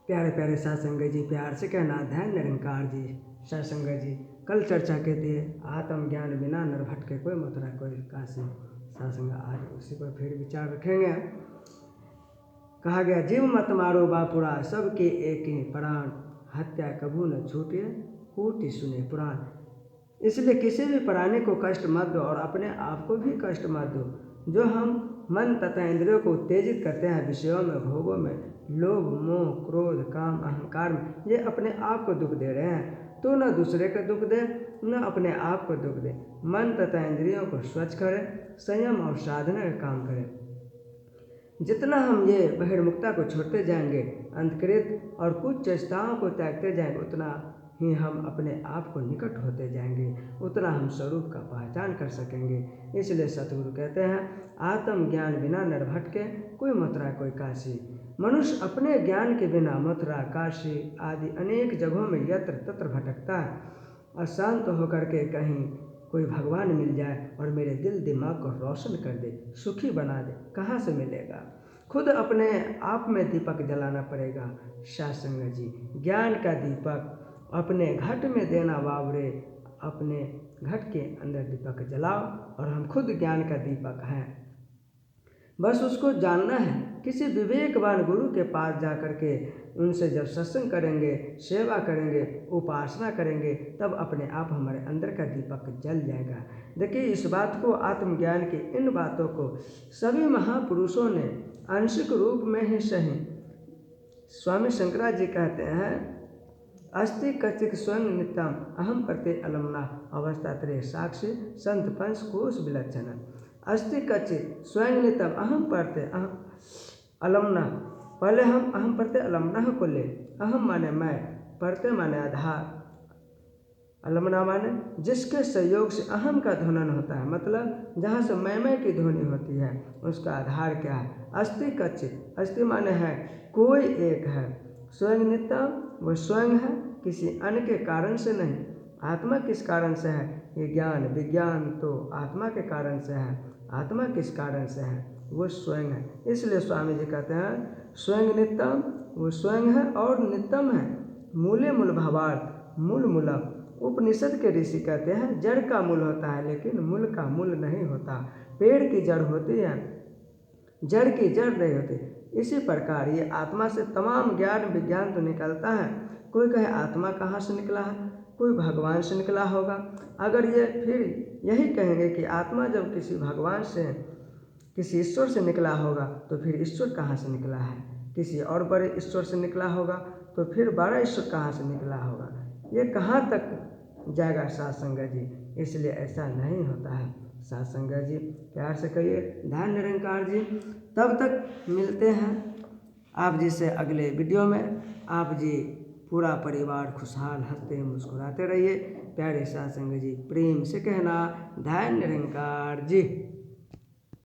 प्यारे प्यारे सत्संग जी, प्यार से कहना ध्यान निरंकार जी। सत्संग जी, कल चर्चा के थे आत्मज्ञान बिना नर भटके कोई मथुरा कोई काशी। सत्संग आज उसी पर फिर विचार रखेंगे। कहा गया जीव मत मारो बापुरा, सबके एक ही प्राण, हत्या कभू न छूटे कोटि सुने पुराण। इसलिए किसी भी प्राणी को कष्ट मत दो और अपने आप को भी कष्ट मत दो। जो हम मन तथा इंद्रियों को उत्तेजित करते हैं विषयों में, भोगों में, लोभ मोह क्रोध काम अहंकार में, ये अपने आप को दुख दे रहे हैं। तो न दूसरे को दुख दे न अपने आप को दुख दे। मन तथा इंद्रियों को स्वच्छ करें, संयम और साधना का काम करें। जितना हम ये बहिर्मुखता को छोड़ते जाएंगे, अंतकृत और कुछ चेष्टाओं को त्यागते जाएंगे, उतना ही हम अपने आप को निकट होते जाएंगे, उतना हम स्वरूप का पहचान कर सकेंगे। इसलिए सतगुरु कहते हैं आत्मज्ञान बिना नर भटके कोई मथुरा कोई काशी। मनुष्य अपने ज्ञान के बिना मथुरा काशी आदि अनेक जगहों में यत्र तत्र भटकता है। अशांत होकर के कहीं कोई भगवान मिल जाए और मेरे दिल दिमाग को रोशन कर दे, सुखी बना दे, कहाँ से मिलेगा? खुद अपने आप में दीपक जलाना पड़ेगा। सत्संग जी, ज्ञान का दीपक अपने घट में देना बावरे, अपने घट के अंदर दीपक जलाओ और हम खुद ज्ञान का दीपक हैं। बस उसको जानना है। किसी विवेकवान गुरु के पास जा कर के उनसे जब सत्संग करेंगे, सेवा करेंगे, उपासना करेंगे, तब अपने आप हमारे अंदर का दीपक जल जाएगा। देखिए, इस बात को, आत्मज्ञान की इन बातों को सभी महापुरुषों ने आंशिक रूप में ही सही। स्वामी शंकराचार्य जी कहते हैं अस्ति कचिक स्वयं नित्यम अहम प्रत्यय अलमना अवस्था त्रय साक्षी संत पंच कोश विलक्षण। अस्ति कचित स्वयं नित्यम अहम प्रत्यय अलमना। पहले हम अहम प्रत्यय अलमना को ले। अहम माने मैं, प्रत्यय माने आधार, अलमना माने जिसके सहयोग से अहम का ध्वनिन होता है, मतलब जहाँ से मैं की ध्वनि होती है, उसका आधार क्या है? अस्ति कचित, अस्ति माने है, कोई एक है। स्वयं नित्यम, वो स्वयं है, किसी अन्य के कारण से नहीं। आत्मा किस कारण से है? ये ज्ञान विज्ञान तो आत्मा के कारण से है। आत्मा किस कारण से है? वो स्वयं है। इसलिए स्वामी जी कहते हैं स्वयं नित्यम, वो स्वयं है और नित्यम है। मूले मूल भावार्थ, मूल मूलम। उपनिषद के ऋषि कहते हैं जड़ का मूल होता है लेकिन मूल का मूल नहीं होता। पेड़ की जड़ होती है, जड़ की जड़ नहीं होती। इसी प्रकार ये आत्मा से तमाम ज्ञान विज्ञान तो निकलता है। कोई कहे आत्मा कहाँ से निकला है, कोई भगवान से निकला होगा। अगर ये फिर यही कहेंगे कि आत्मा जब किसी भगवान से, किसी ईश्वर से निकला होगा, तो फिर ईश्वर कहाँ से निकला है? किसी और बड़े ईश्वर से निकला होगा, तो फिर बड़ा ईश्वर कहाँ से निकला होगा? ये कहाँ तक जाएगा सत्संग जी? इसलिए ऐसा नहीं होता है। सत्संग जी, प्यार से कहिए ध्यान निरंकार जी। तब तक मिलते हैं आप जी से अगले वीडियो में। आप जी पूरा परिवार खुशहाल हंसते मुस्कुराते रहिए। प्यारे सत्संग जी, प्रेम से कहना ध्यान निरंकार जी।